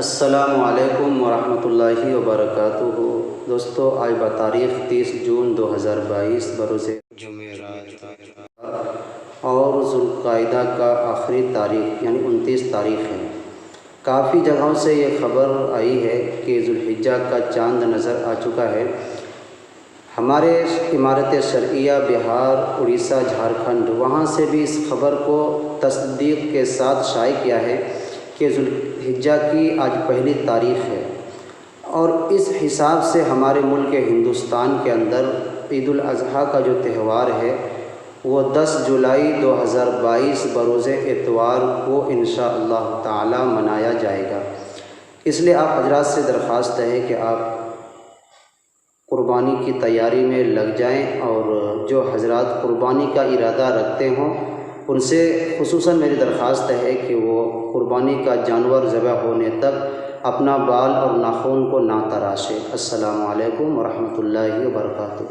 السلام علیکم ورحمۃ اللہ وبرکاتہ۔ دوستو، آج بتاریخ 30 جون 2022 بروز جمعرات اور ذوالقعدہ کا آخری تاریخ یعنی 29 تاریخ ہے۔ کافی جگہوں سے یہ خبر آئی ہے کہ ذوالحجہ کا چاند نظر آ چکا ہے۔ ہمارے امارت شرعیہ بہار، اڑیسہ، جھارکھنڈ وہاں سے بھی اس خبر کو تصدیق کے ساتھ شائع کیا ہے کہ ذوالحجہ کی آج پہلی تاریخ ہے، اور اس حساب سے ہمارے ملک ہندوستان کے اندر عید الاضحیٰ کا جو تہوار ہے وہ 10 جولائی 2022 بروز اتوار کو انشاءاللہ تعالی منایا جائے گا۔ اس لیے آپ حضرات سے درخواست ہے کہ آپ قربانی کی تیاری میں لگ جائیں، اور جو حضرات قربانی کا ارادہ رکھتے ہوں ان سے خصوصاً میری درخواست ہے کہ وہ قربانی کا جانور ذبح ہونے تک اپنا بال اور ناخن کو نہ تراشے۔ السلام علیکم ورحمۃ اللہ وبرکاتہ۔